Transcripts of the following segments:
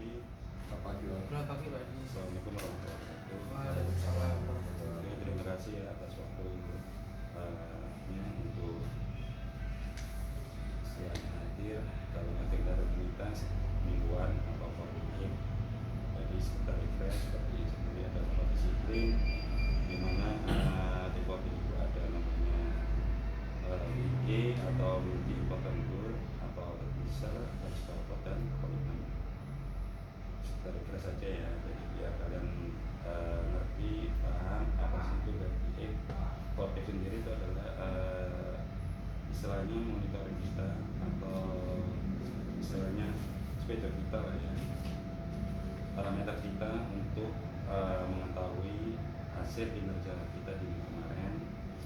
pagi. Selamat pagi Pak Edi. Assalamualaikum warahmatullahi wabarakatuh. Waalaikumsalam. Oke, terima kasih ya atas waktunya untuk istilahnya hadir dalam agenda rutinitas mingguan atau formulaik. Jadi sebentar refresh seperti sendiri ada beberapa disiplin di mana di Kopi itu ada namanya WG atau multi important goal atau besar harus dan komitmen. Sebentar refresh saja ya, jadi biar kalian ngerti, paham apa sih itu WG. Kopi sendiri itu adalah istilahnya monitoring kita atau istilahnya sepeda kita lah ya, parameter kita untuk mengetahui hasil kinerja kita di minggu kemarin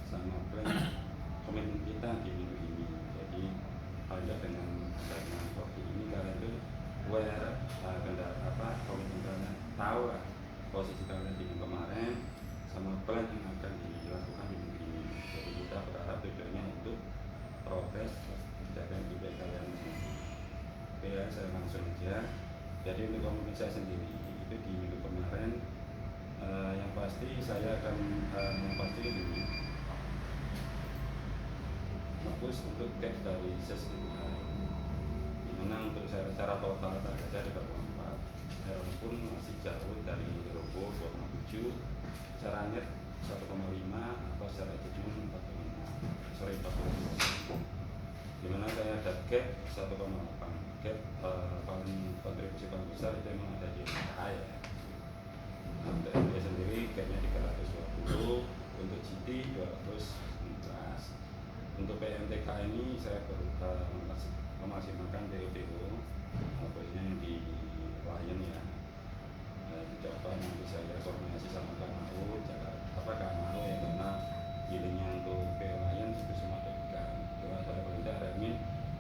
sama plan komitmen kita di minggu ini. Jadi ada dengan kopi ini kalian tuh aware komitmen kalian, tahu lah posisi kalian di minggu kemarin sama plan yang akan dilakukan di minggu ini. Jadi kita berharap tujuannya untuk progres dan juga kalian. Oke ya, saya langsung aja. Jadi untuk komitmen saya sendiri itu di minggu kemarin yang pasti saya akan memastikan dulu fokus untuk gap dari sesi dimana untuk saya secara total target saya di 4,4 walaupun masih jauh dari robo 2,7, secara net 1,5 atau secara jujur 4,5 dimana saya ada gap 1,8. Gap paling kontribusi paling besar itu memang ada di NPA ya. Untuk NPA sendiri gapnya 320, untuk GT 219. Untuk PMTK ini saya memaksimalkan DO khususnya yang di Lion ya. Dicoba nanti saya koordinasi sama Kak Mau, Kak Mau ya, karena healingnya untuk PO Lion itu semua dekat. Coba saya perintah Remin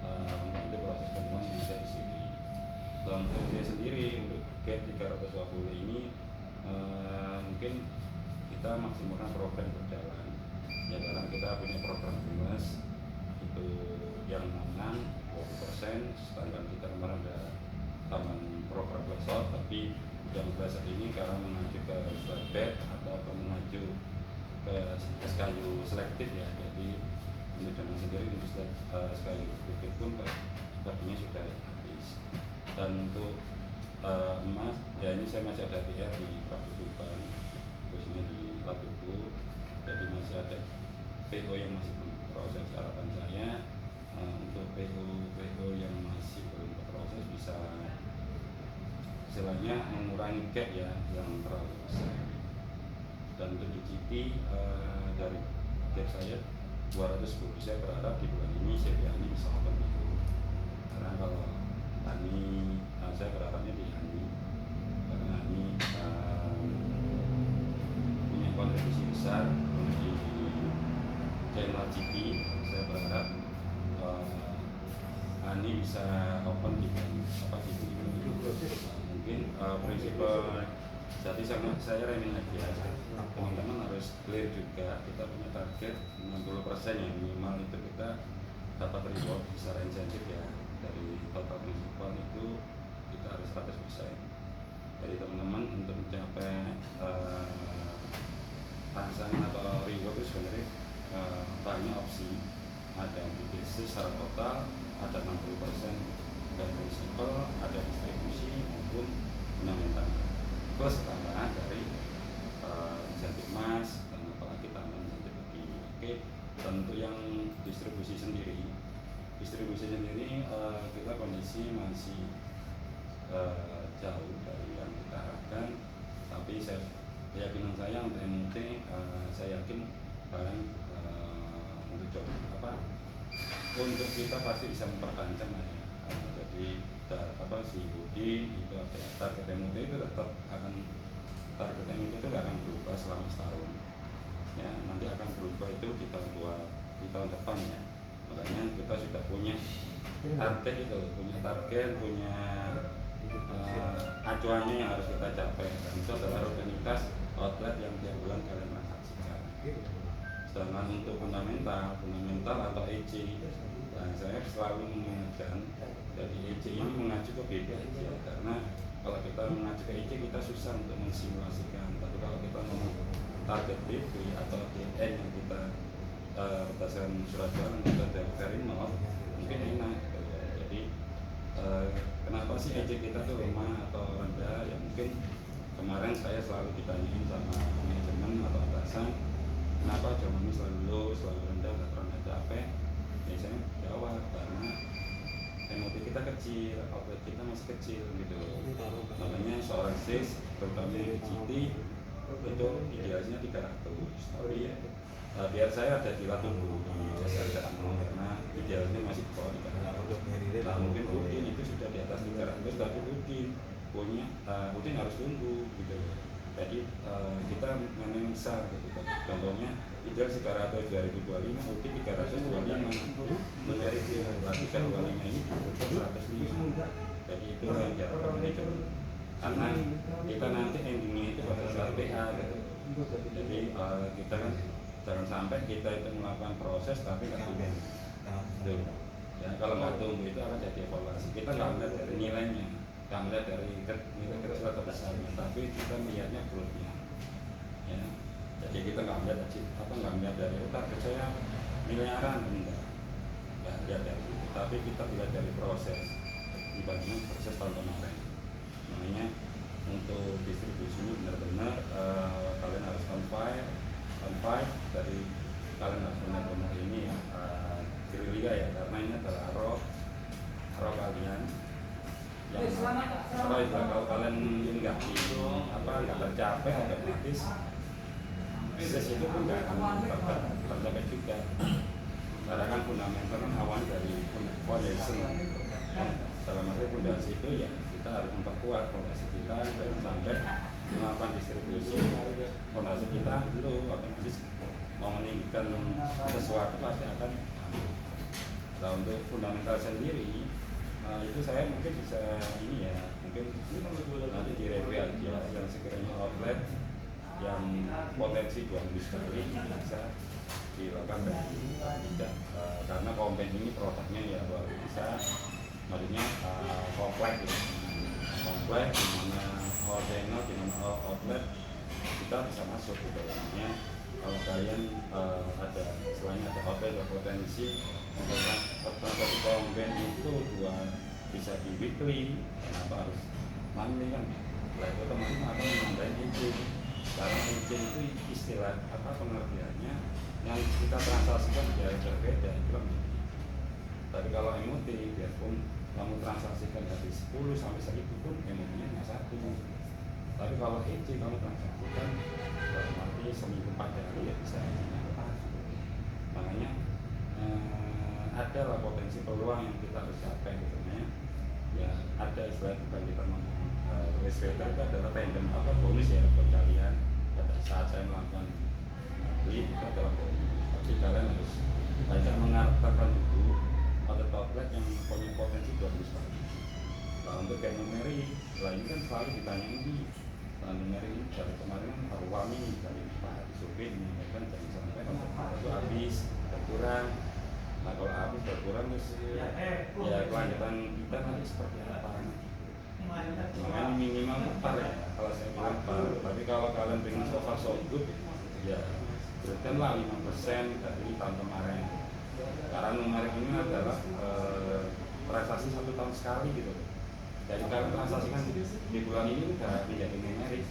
membantu proses penemuan yang ada di sini. Dan untuk saya sendiri untuk gap 320 ini mungkin kita maksimalkan program berjalan ya, karena kita punya program luas itu yang menang 20%, sedangkan kita kemarin ada taman program besar, tapi yang besar ini karena mengacu ke slide atau mengacu ke SKU selektif ya, jadi untuk zaman sendiri untuk SKU selektif pun sepertinya sudah habis. Dan untuk emas ya, ini saya masih ada PR di Prabutuban khususnya di Latubu, jadi masih ada PO yang masih belum proses. Harapan saya untuk PO yang masih belum berproses bisa istilahnya mengurangi gap ya yang terlalu besar. Dan untuk GT dari gap saya 210, saya berharap di bulan ini CPA ini bisa open itu, karena kalau Ani saya berharapnya di Ani, karena Ani punya kontribusi besar di channel GP. Saya berharap Ani bisa open di itu mungkin prinsipal. Jadi saya remin aja, teman-teman harus clear juga, kita punya target 60% yang minimal itu kita dapat reward secara insentif ya, dari total prinsipal itu kita harus 100%. Jadi teman-teman untuk mencapai rangsangan atau reward itu sebenarnya banyak opsi, ada BPC secara total, ada 60% dan prinsipal, ada distribusi maupun fundamental, plus tambahan dari insentif emas dan apalagi tambahan insentif lagi. Oke, tentu yang distribusi sendiri kita kondisi masih jauh dari yang kita harapkan, tapi keyakinan saya untuk MUT saya yakin barang untuk kita pasti bisa memperpanjang ya. Jadi si Budi itu target MUT itu tetap akan, target MUT itu akan berubah selama setahun ya, nanti akan berubah itu di tahun depan ya. Makanya kita sudah punya target itu, punya acuannya yang harus kita capai, dan itu adalah rutinitas outlet yang tiap bulan kalian transaksikan. Sedangkan untuk fundamental atau EC, dan saya selalu mengingatkan, jadi EC ini mengacu ke BPI ya, karena kalau maju ke EC kita susah untuk mensimulasikan. Tapi kalau kita ngomong target BP atau TN yang kita berdasarkan surat jalan kita daftarin mungkin enak gitu. Jadi kenapa sih EC kita tuh lemah atau rendah? Ya mungkin kemarin saya selalu ditanyain sama manajemen atau atasan, kenapa jaman ini selalu low, selalu rendah, nggak pernah capek? Ya saya jawab karena MOT kita kecil, outlet kita masih kecil gitu. Makanya seorang sales, terutama GT itu idealnya 300, tapi ya biar saya ada di latu dulu di jasa karena idealnya masih di bawah 300. Nah mungkin Udin itu sudah di atas 300, tapi Udin harus tunggu gitu. Jadi kita memang besar gitu. Contohnya ideal 300 2025, Udin 325, menjadi 325 ini 105. Jadi itu yang diharapkan manajemen. Karena kita nanti endingnya itu pada saat PA gitu. Jadi kita kan jangan sampai kita itu melakukan proses tapi nggak tunggu. Ya kalau nggak tunggu itu akan jadi evaluasi. Kita nggak melihat dari nilainya, nggak melihat dari nilai kecil atau besarnya, tapi kita melihatnya growth-nya. Ya. Jadi kita nggak melihat dari target saya miliaran enggak. Nggak lihat dari itu, tapi kita lihat dari proses dibandingkan proses tahun kemarin. Makanya untuk distribusi ini benar-benar kalian harus on fire dari kalian harus benar-benar ini ya gerilya ya, karena ini adalah roh kalian yang kalau kalian nggak tercapai otomatis bisnis itu pun nggak akan tercapai juga. Karena kan fundamental kan awal dari foundation. Dalam arti fondasi itu ya kita harus memperkuat fondasi kita dan sampai melakukan distribusi fondasi kita dulu otomatis mau meninggikan sesuatu pasti akan. Nah untuk fundamental sendiri itu saya mungkin bisa ini ya mungkin nanti direview aja yang sekiranya outlet yang potensi 2 minggu sekali bisa dilakukan tidak karena kompen ini produknya ya luar biasa, maksudnya kompleks gitu. Kompleks dimana all channel, dimana outlet kita bisa masuk gitu. Namanya kalau kalian ada selain ada outlet berpotensi transaksi kompen itu bisa di weekly, kenapa harus monthly kan? Nah itu otomatis akan menambahin izin. Karena izin itu istilah pengertiannya yang kita transaksikan dari berbeda itu kan. Tapi kalau MOT biarpun kamu transaksikan dari 10 sampai 1000 pun MOT-nya hanya 1. Tapi kalau EC kamu transaksikan berarti seminggu 4 hari ya bisa EC-nya 4. Makanya adalah potensi peluang yang kita harus capai gitu ya. Ada istilah bukan kita ngomong SWT itu adalah tandem bonus ya buat kalian. Pada saat saya melakukan beli itu adalah bonus. Tapi kalian harus banyak mengatakan dulu outlet yang punya potensi 20 kali. Nah untuk kayak numeri, ini kan selalu ditanyain di numeri ini dari kemarin kan Haruwami dari Pak Supit menyampaikan jangan sampai itu habis berkurang. Nah kalau habis berkurang ya kelanjutan kita nanti seperti apa? Makanya minimal par ya, kalau saya bilang par. Tapi kalau kalian pengen so far so good ya berikanlah 5% dari tahun kemarin. Karena numerik ini adalah transaksi 1 tahun sekali gitu. Jadi kalian transaksikan di bulan ini udah menjadi numerik.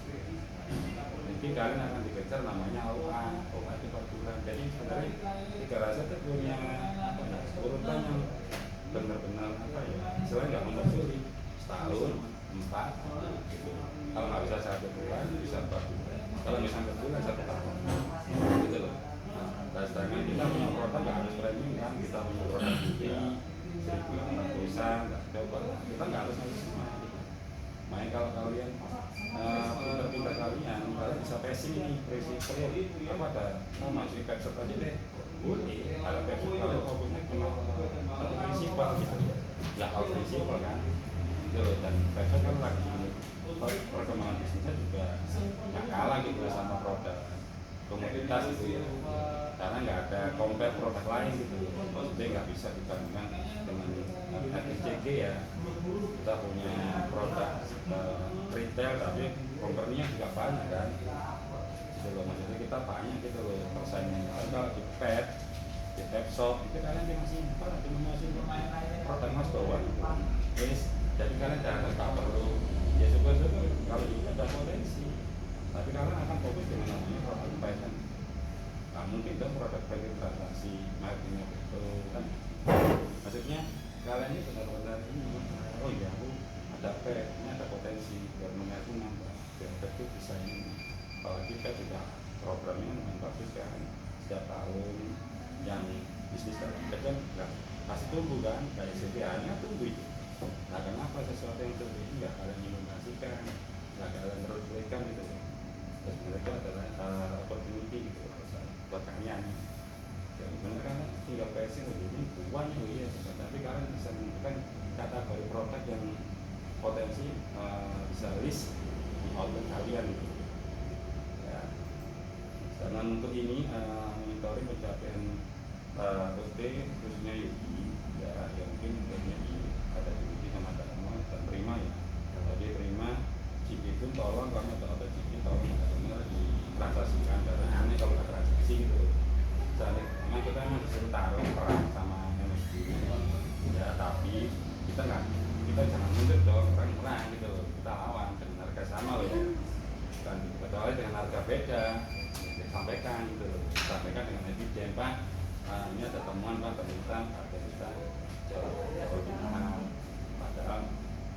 Mungkin kalian akan dikejar namanya OA itu per bulan. Jadi sebenarnya kita rasa itu punya urutan yang benar-benar selain nggak mempersulit setahun 4 gitu. Kalau nggak bisa 1 bulan bisa 4 bulan. Kalau bisa 1 bulan 1 tahun gitu loh. Nah sedangkan kita punya produk nggak harus premium kan, kita punya produk juga 1.600-an nggak coba, kita nggak harus semua gitu. Makanya kalau kalian pinter-pinter kalian bisa passing ini prinsipal apa ada masuk website aja deh boleh. Kalau website kalau fokusnya cuma prinsipal gitu ya kalau prinsipal kan gitu. Dan website kan lagi perkembangan bisnisnya juga nggak kalah gitu sama produk komoditas gitu ya, karena nggak ada compare produk lain gitu, maksudnya nggak bisa dibandingkan dengan RCG ya. Kita punya produk detail tapi kompornya juga banyak kan gitu loh, maksudnya kita banyak gitu loh persaingannya. Kalau di pet shop itu kalian cuma simpel, cuma masih produk mas bawah yes. Jadi kalian jangan tak perlu ya syukur-syukur kalau juga ada potensi, tapi kalian akan fokus dengan namanya produk fashion. Nah, mungkin itu produk transaksi marketing itu kan, maksudnya kalian ini benar-benar ini oh iya aku ada pet, ini ada potensi biar nomorku nambah, biar itu bisa ini. Apalagi kita juga programnya memang bagus kan, setiap tahun yang bisnis kecil nggak pasti tumbuh kan, kayak CPA-nya tumbuh itu. Nah kenapa sesuatu yang tumbuh ini nggak kalian inovasikan, nggak kalian terus berikan gitu. Terus mereka adalah opportunity gitu buat kalian. Ya benar kan, tinggal pricing begini uangnya iya, tapi kalian bisa menemukan kategori produk yang potensi bisa list di outlet kalian gitu. Ya. Dengan untuk ini monitoring pencapaian OT khususnya Yuki ya, ya mungkin ini ada di Yuki sama Dharma dan Prima ya. Jadi Prima Ciki pun tolong kamu atau Ciki tolong benar ditransaksikan, karena aneh kalau ada transaksi gitu. Soalnya memang kita memang disuruh taruh perang sama MSD ya, tapi kita jangan mundur dong, perang gitu loh, kita lawan dengan harga sama loh ya, dan kecuali dengan harga beda sampaikan gitu loh, sampaikan dengan evidence Pak, ini ada temuan Pak ternyata harga kita jauh lebih mahal, padahal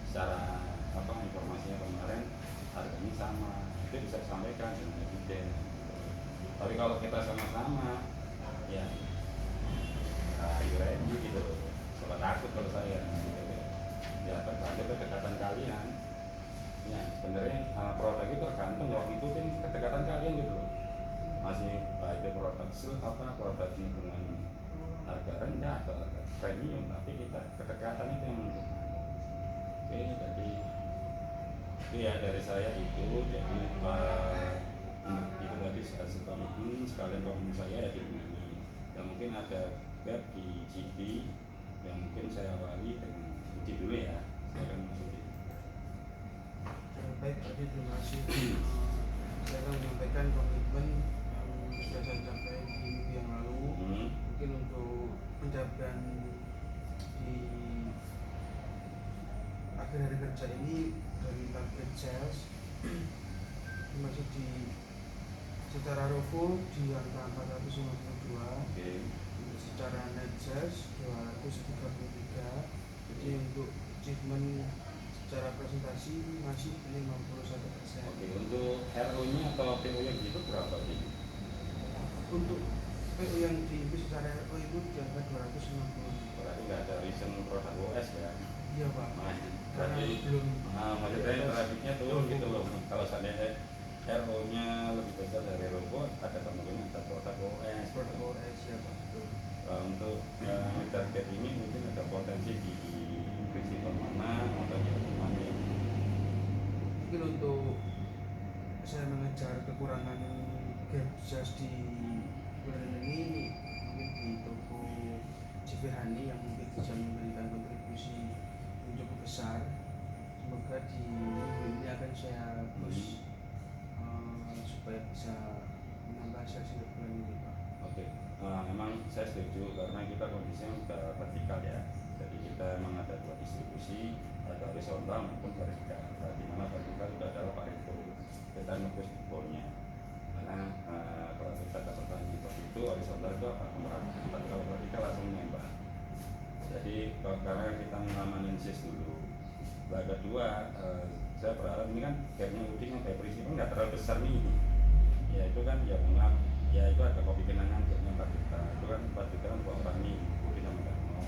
secara informasinya kemarin harganya sama, itu bisa disampaikan dengan evidence. Tapi kalau kita sama-sama ya ready gitu loh, sobat takut kalau saya gitu. Ya tergantung kedekatan kalian ya, sebenarnya produk itu tergantung kalau ngikutin kedekatan kalian gitu loh, masih baik itu produk ini dengan harga rendah atau harga premium, tapi kita kedekatan itu yang menentukan. Oke, jadi itu ya dari saya itu, jadi itu tadi sekalian komen saya ya gini. Dan mungkin ada web di GP yang mungkin saya awali dengan uji dulu ya. Silakan Mas Udi. Baik, tadi terima kasih. Saya akan menyampaikan komitmen yang sudah saya capai di minggu yang lalu. Mungkin untuk pencapaian di akhir hari kerja ini dari target sales masih di secara ROFO di angka 452, okay. Secara net sales 233. Jadi untuk achievement secara presentasi masih 51%. Oke, untuk RO-nya atau PO-nya gitu berapa sih? Untuk PO yang diimpi secara RO itu di angka 260. Berarti nggak ada reason produk OS ya? Iya Pak. Berarti belum. Maksudnya trafiknya turun gitu loh. Kalau seandainya RO-nya lebih besar dari robot, ada kemungkinan ada produk OS. Produk OS ya Pak. Untuk target ini mungkin ada potensi di prinsipal mana atau di mana? Mungkin untuk saya mengejar kekurangan gap sales di bulan ini, mungkin di toko Civirani yang mungkin bisa memberikan kontribusi yang cukup besar. Semoga di minggu ini akan saya push supaya bisa menambah sales di bulan ini Pak. Oke, memang saya setuju karena kita kondisinya sudah vertikal ya. Jadi kita memang ada dua distribusi, ada horizontal maupun vertikal. Di mana vertikal itu adalah Pareto, kita ngepush tipenya. Karena kalau kita dapat pertanyaan seperti itu, horizontal itu apa? Merata. Tapi kalau vertikal langsung nembak. Jadi karena kita menganalisis dulu. Yang kedua, saya berharap ini kan gapnya Udin yang kayak prinsipnya nggak terlalu besar nih. Ya itu kan ya maaf, ya itu ada kopi kenangan gapnya 4 juta. Itu kan 4 juta kan buat orang nih, Udin sama Darmo.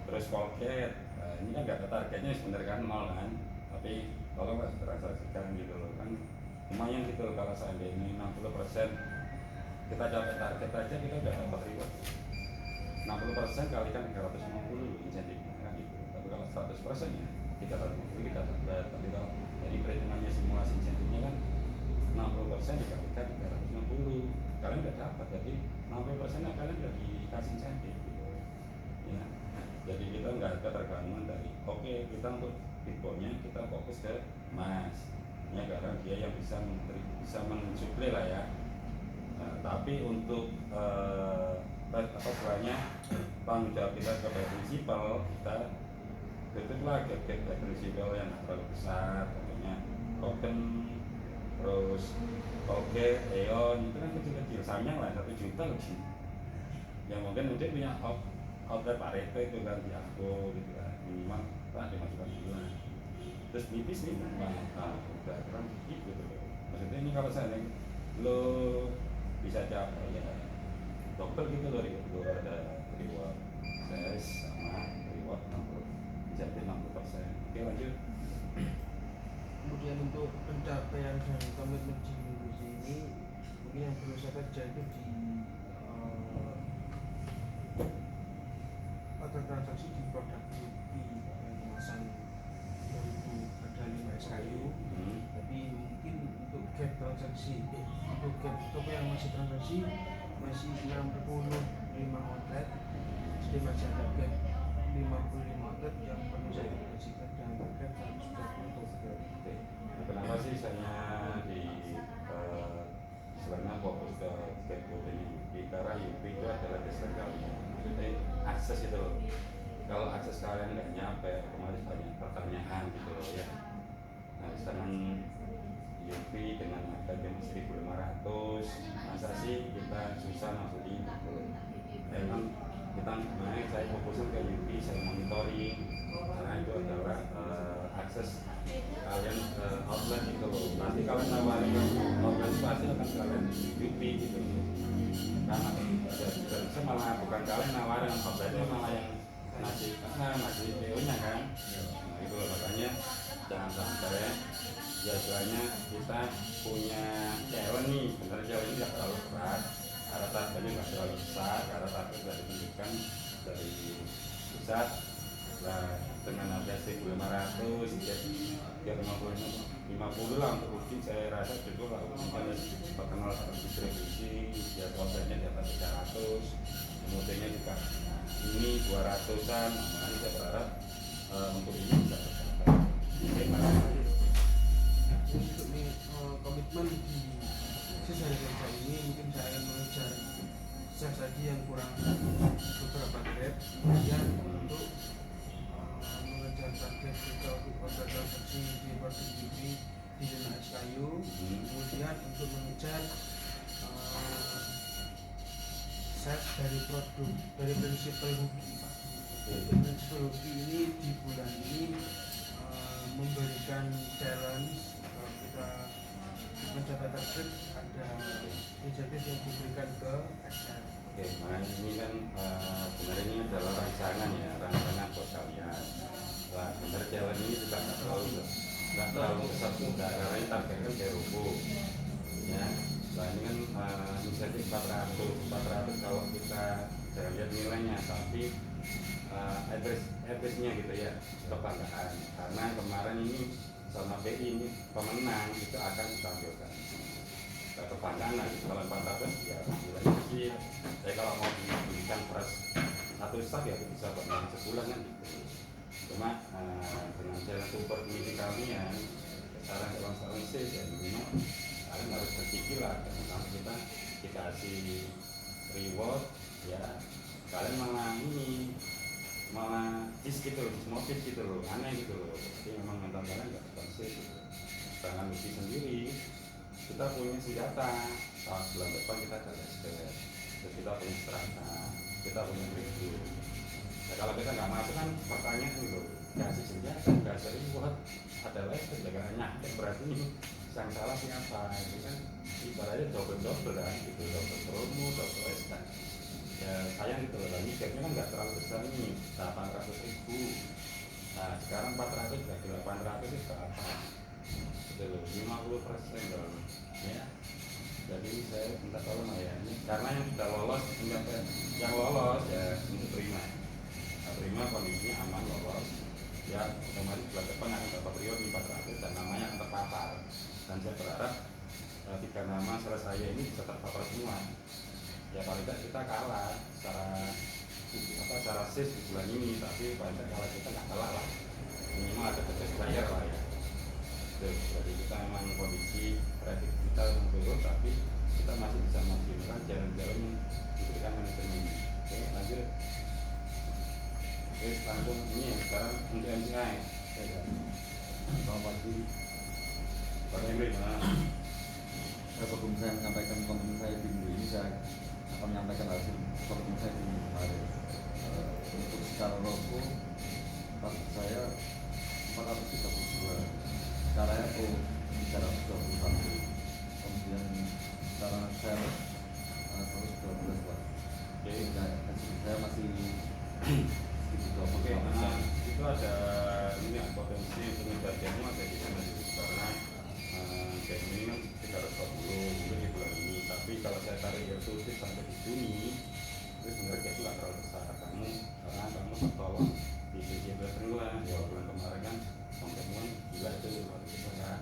Terus Colgate, ini kan nggak ada targetnya sebenarnya kan 0 kan. Tapi kalau nggak transaksikan gitu loh kan lumayan gitu loh. Kalau seandainya 60% kita capai target aja kita udah dapat reward. 60% kalikan 350 insentifnya kan gitu. Tapi kalau 100% ya kita dapat. Tapi kalau dari perhitungannya simulasi insentifnya kan 60% dikalikan 360, kalian udah dapat. Jadi 60% kalian udah dikasih insentif gitu. Ya. Jadi kita nggak ada tergantung dari oke, kita untuk bitcoinnya kita fokus ke emas, hanya karena dia yang bisa mensuplai lah ya. Nah, tapi untuk apa istilahnya tanggung jawab kita sebagai prinsipal, kita tutuplah gap-gap prinsipal yang nggak terlalu besar, contohnya token, terus Oke, Eon itu kan kecil-kecil, samnya lah 1 juta lebih. Yang mungkin punya outlet Pareto itu kan di aku gitu kan, minimal lah 5 juta bulan. Terus nipis nih, nah udah kan gitu tuh. Maksudnya ini kalau saya lo bisa capai ya double gitu loh, ada reward sales sama reward 60, bisa 60%. Oke lanjut. Kemudian untuk pencapaian dan komitmen di Indonesia ini mungkin yang perlu saya kerja itu di agar transaksi di produk beauty kemasan 2000 ada 5 SKU, tapi mungkin untuk gap transaksi untuk gap toko yang masih transaksi masih 65 outlet, jadi masih ada gap 55 outlet yang perlu saya komunikasikan dan gap 120 toko. Kenapa sih saya di sebenarnya fokus ke skateboard ini? Karena UP itu adalah dasar kalian, maksudnya akses itu loh. Kalau akses kalian nggak nyampe, otomatis banyak pertanyaan gitu loh ya. Nah sedangkan UP dengan harga jam 1.500, masa sih kita susah masuk ini gitu loh. Emang kita makanya saya fokusin ke UP, saya monitoring karena itu adalah akses kalian outlet gitu loh. Nanti kalian nawarin outlet pasti akan kalian UP gitu loh. Karena bisa malah bukan kalian nawarin outletnya, malah yang ngasih PO nya kan. Nah itu loh, makanya jangan sampai ya istilahnya kita punya challenge nih, sebenarnya challenge ini nggak terlalu berat karena targetnya nggak terlalu besar, karena target sudah ditentukan dari pusat. Nah dengan harga 1.500 ya 50 lah untuk uji, saya rasa cukup lah. Mungkin perkenal sama distribusi ya outletnya di atas 300, kemudiannya juga ini 200-an. Makanya saya berharap untuk ini bisa tercapai. Untuk komitmen di sisa kerja ini mungkin saya akan mengejar tadi yang kurang beberapa grade, kemudian untuk mengejar target juga untuk transaksi di produk beauty di 5 SKU, kemudian untuk mengejar set dari produk dari prinsipal hoki. Prinsipal hoki ini di bulan ini memberikan challenge. Kalau kita mencapai target ada insentif yang diberikan ke SR. Oke, nah ini kan sebenarnya ini adalah rancangan buat kalian. Nah, sebenarnya challenge ini juga nggak terlalu besar juga, karena ini targetnya kayak rubuh. Ya, nah ini kan insentif 400 kalau kita jangan lihat nilainya, tapi average-nya gitu ya, kebanggaan. Karena kemarin ini sama BI ini pemenang itu akan ditampilkan kebanggaan lah gitu. Kalau 400 ya nilainya kecil. Saya kalau mau diberikan beras satu sak ya bisa buat sebulan kan gitu. Cuma dengan jalan support ini kalian sekarang sih ya minimal kalian harus berpikir lah, karena kita dikasih reward ya kalian malah gitu loh, dismotif gitu loh, aneh gitu loh. Jadi memang mental kalian nggak konsisten gitu. Sedangkan Lucy sendiri kita punya senjata, bulan depan kita ada SPR, terus kita punya strata, kita punya review. Nah kalau kita nggak masuk kan pertanyaan gitu, kasih senjata, kasih reward, ada lesson, jangan berarti ini yang salah siapa? Itu kan ibaratnya double kan, gitu, double promo, double SK. Ya sayang gitu loh, ini gapnya kan nggak terlalu besar nih, 800.000. Nah sekarang 400 jadi 800 itu apa? Gitu loh, 50% dong ya. Jadi saya minta tolong ya, ini karena yang sudah lolos, yang lolos ya untuk terima. Nah, terima kondisinya aman, lolos ya otomatis bulan depan akan dapat reward 400 dan namanya akan terpapar. Dan saya berharap 3 nama selesai ini bisa terpapar semua. Ya paling tidak kita kalah secara sis di bulan ini, tapi paling tidak kalau kita nggak kalah lah, minimal ada proses bayar lah ya. Tuh, jadi kita memang kondisi kredit kita yang turun, tapi kita masih bisa memaksimalkan jalan-jalan yang diberikan manajemen. Oke, lanjut. Oke, langsung ini ya, sekarang untuk MCI. Ya. Selamat pagi. Pak Emre, mana? Sebelum saya menyampaikan komitmen saya di minggu ini, saya akan menyampaikan hasil komitmen saya di minggu kemarin. Untuk secara roko, target saya 432, secara FO 321, kemudian secara sales 112 Pak. Oke. Saya masih sekitar Oke, 25%. itu ada ini ya, potensi penyebarannya ada di sana juga karena jadi ini kan 340 mungkin di bulan ini, tapi kalau saya tarik ya sulit sampai di Juni itu sebenarnya itu nggak terlalu besar kamu karena kamu tertolong di sisi lah ya bulan kemarin kan teman-teman juga itu luar biasa kan.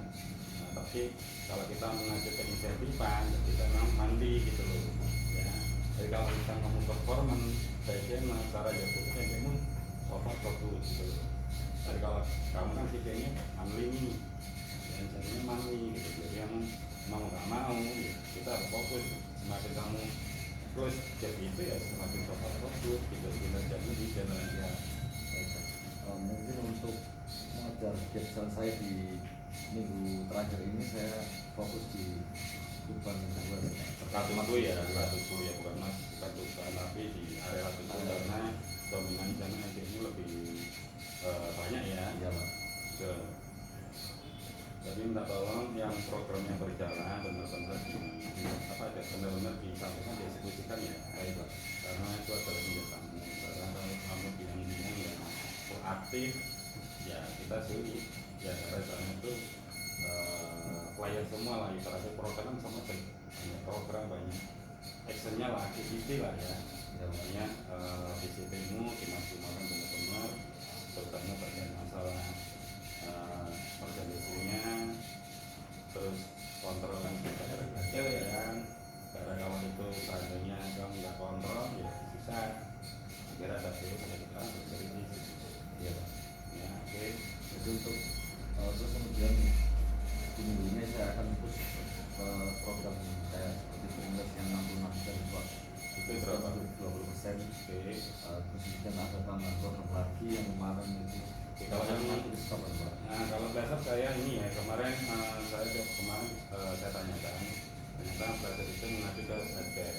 Nah, tapi kalau kita mengacu ke insentifan kita memang mandi gitu loh ya. Jadi kalau kita ngomong performance baiknya cara jatuh kan kamu sobat bagus gitu loh. Jadi kalau kamu kan tipenya manly nih yang jadinya manly gitu, jadi yang mau nggak mau ya, kita harus fokus. Semakin kamu terus jadi itu ya semakin sobat bagus gitu kinerjanya di channel dia. Mungkin untuk mengejar gap saya di minggu terakhir ini, saya fokus di Tuban kedua. Ratu ya, Ratu ya bukan mas, bukan Tuban tapi di area Ratu karena dominan channel ini lebih banyak ya. Iya Pak. Jadi minta tolong yang programnya berjalan benar-benar benar-benar disampaikan dieksekusikan ya, baik Pak. Karena itu adalah senjatamu. Karena kalau kamu bilang ya aktif, ya kita sulit. Ya karena itu klien semua lah, ibaratnya program kan sama banyak program banyak actionnya lah, activity lah ya. Namanya DCP-mu dimaksimalkan benar-benar, terutama terkait masalah organisasinya, terus kontrol yang kecil ya kan. Karena kalau itu seandainya kamu nggak kontrol ya susah. Kira ada dulu ada kita dari ini. Iya Pak. Ya oke. Jadi untuk terus kemudian di minggu ini saya akan fokus ke program kayak seperti Primus yang 66% Pak. Itu berapa? 20%. Oke. Terus kemudian ada tambahan program lagi yang kemarin itu. Kalau yang itu stop Pak. Nah kalau dasar saya ini ya kemarin saya tanyakan ternyata belajar itu mengacu ke Sadbar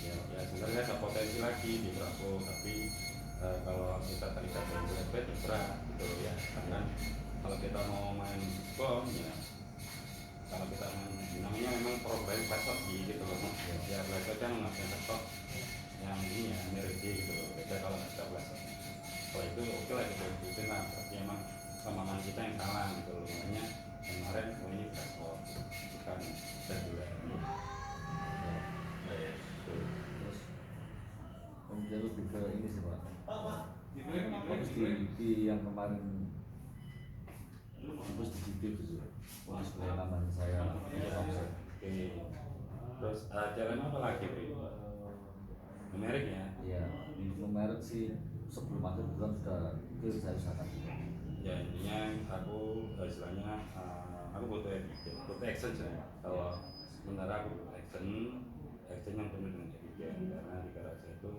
ya sebenarnya ada potensi lagi di Bravo tapi kalau kita terikat dengan Sadbar itu berat gitu ya karena kalau kita mau main bom ya kalau kita main namanya memang program pasok gitu loh ya belajar kan nggak pasok yang ini ya meredi gitu loh beda kalau kita belajar kalau itu oke lah gitu itu lah berarti emang pemahaman kita yang salah gitu loh makanya kemarin ini pasok bukan reguler Terus kemudian lebih ke ini sih Pak. Fokus di yang kemarin fokus di situ itu fokus pengalaman saya untuk omset. oke terus jalan apa lagi bro numerik ya Ya numerik sih sebelum akhir bulan sudah itu saya usahakan. ya intinya aku istilahnya aku butuh action ya kalau sementara aku butuh action yang penuh dengan evidence karena di garasi itu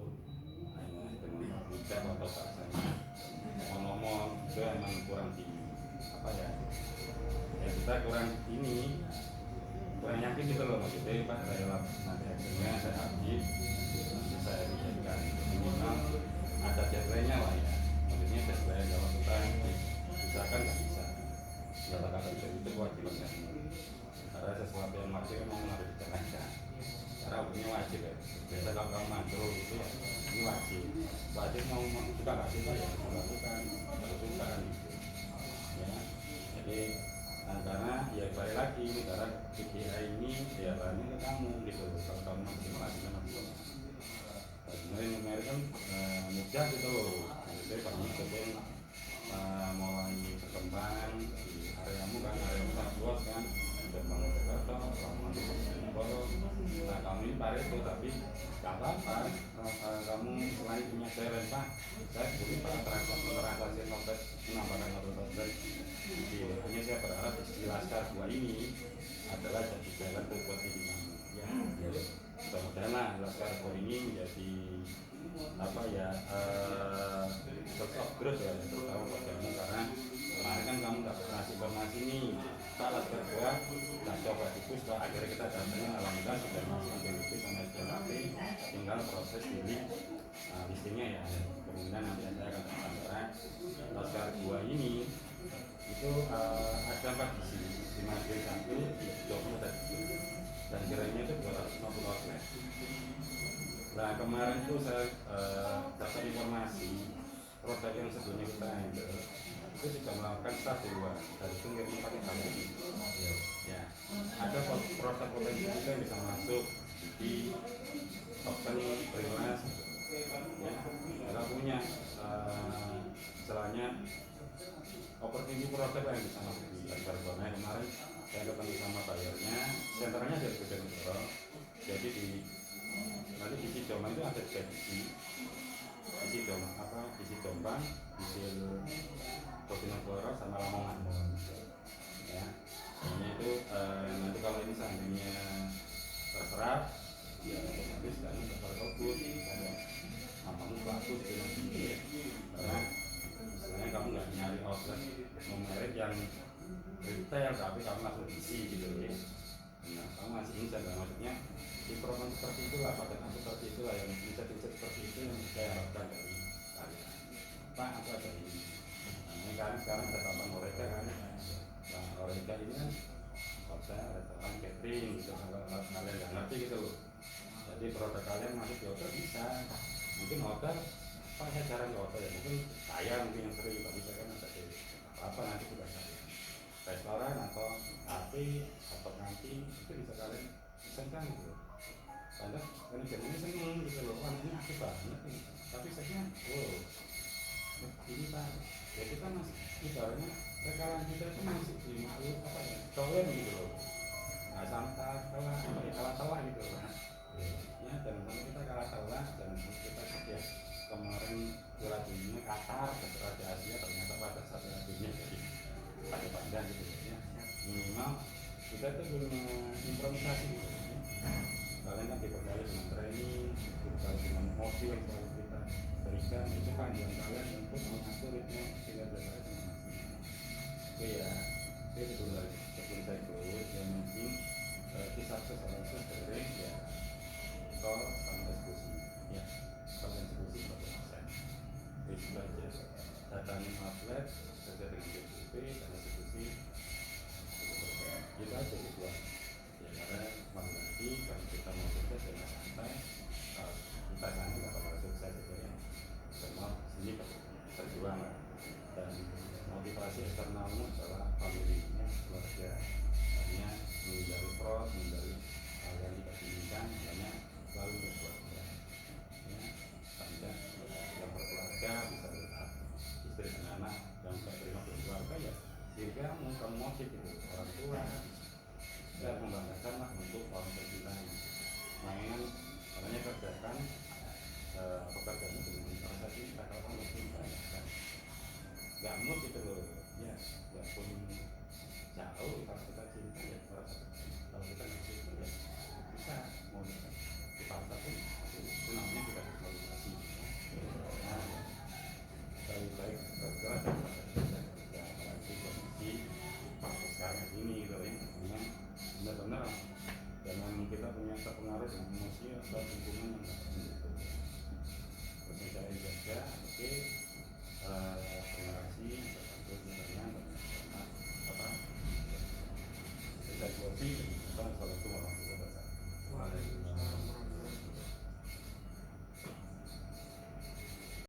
hanya dengan ucap atau bahasanya ngomong itu emang kurang tinggi apa ya kita kurang ini kurang yakin gitu loh maksudnya Pak saya nanti actionnya saya update nanti saya dijadikan minimal ada deadline-nya lah ya maksudnya deadline kalau kita usahakan nggak bisa kata-kata itu kewajiban kan karena sesuatu yang wajib memang harus dijalankan karena hukumnya wajib ya biasa kalau kamu mandul itu ya ini wajib mau suka nggak suka ya lakukan harus suka gitu ya jadi karena ya balik lagi negara PDI ini ya barangnya ke kamu gitu kalau kamu masih melakukan apa sebenarnya numeri kan mudah gitu loh jadi kamu coba mulai berkembang di areamu kan areamu sangat luas kan udah bangun Jakarta, bangun nah kamu ini Pareto tapi gak apa-apa kamu selain punya challenge Pak saya boleh Pak transaksi sampai menambahkan satu hanya saya berharap istilah Laskar 2 ini adalah jadi jalan buat ini ya. Mudah-mudahan Laskar 2 ini menjadi apa ya source of growth ya terutama buat kamu, karena kemarin kan kamu dapat ngasih informasi nih Pak Laskar 2 kita coba di push, akhirnya kita datangin alhamdulillah sudah masuk PWP sama SPLP, tinggal proses ini listingnya ya. Kemungkinan nanti saya akan tambahkan Laskar 2 ini itu ada 4 di sini, di Madiun 1, di Jombang dan kiranya itu 250 outlet. Nah kemarin tuh saya dapat informasi produk yang sebelumnya kita handle itu sudah melakukan start duluan dan itu ngirim pakai kamu ya. Ada produk potensi kita yang bisa masuk di top 10 freelance ya. Kita punya istilahnya opportunity produk yang bisa masuk di Laskar 2. Kemarin saya ketemu sama bayarnya, senternya dari Bojonegoro, jadi di nanti di Sidombang itu ada 3 di Sidombang, di Bojonegoro sama Lamongan ya. Ini itu nanti kalau ini seandainya terserap ya otomatis kan terkebut karena kamu bagus karena sebenarnya kamu nggak nyari outlet merek yang retail tapi kamu langsung isi gitu ya. Nah, kamu masih instan, maksudnya improvement seperti itulah, paketan seperti itulah yang bisa seperti itu yang saya harapkan dari kalian. Pak, aku ada ini. Nah, ini kan sekarang ada tambahan Horeca kan. Nah, Horeca ini kan hotel, restoran, catering gitu. Kalau kalian nggak ngerti gitu loh. Jadi produk kalian masuk di hotel bisa. Mungkin hotel, Pak saya jarang ke hotel ya. Mungkin saya mungkin yang sering, tapi saya kan ada apa nanti juga saya. Restoran atau kafe atau kantin itu bisa kalian pesankan gitu. Karena ini seneng gitu loh, wah ini aku banget nih. Tapi saya ini Pak, ya kita masih ibaratnya rekalan kita itu masih di makhluk apa ya, tolen gitu loh. Nah sampai kalah telah gitu loh. Ya jangan sampai kita kalah telah, jangan sampai kita ya kemarin Piala Dunia Qatar ke Raja Asia ternyata pada saat Piala Dunia jadi pakai panjang gitu ya. Minimal kita tuh belum improvisasi gitu ya. Kalian kan dibekali dengan training, dibekali dengan mobil yang selalu kita berikan, itu panduan kalian untuk mengatur ritme sehingga belajar dengan maksimal. Oke ya, sebelum saya close yang penting kisah seorang dari ya call sama eksekusi ya, kalau eksekusi 100%. Itu aja. Datangin outlet kerja dengan BPP dan eksekusi kita aja gitu ya, karena malu nanti kalau kita mau sukses dengan santai kita nanti akan mau sukses gitu ya. Semua sini berjuang dan motivasi eksternalnya adalah familinya, keluarga, hanya menghindari fraud, menghindari hal yang tidak diinginkan, hanya selalu berkeluarga ya. Sampai yang berkeluarga bisa lihat istri dan anak yang tidak terima berkeluarga ya sehingga kamu motif itu orang tua dan membanggakan lah untuk orang tercinta. Mainan makanya kerjakan pekerjaan dengan rasa cinta, kalau kamu cinta kan nggak mood gitu loh ya, nggak pun jauh kalau kita cinta ya merasa kalau kita nggak cinta ya bisa mau dipaksa pun itu namanya juga visualisasi. Nah lebih baik bergerak ya apalagi kondisi sekarang ini gitu ya, memang benar-benar jangan kita punya terpengaruh dengan emosi atau lingkungan yang tidak mendukung. Terus saya jaga, oke,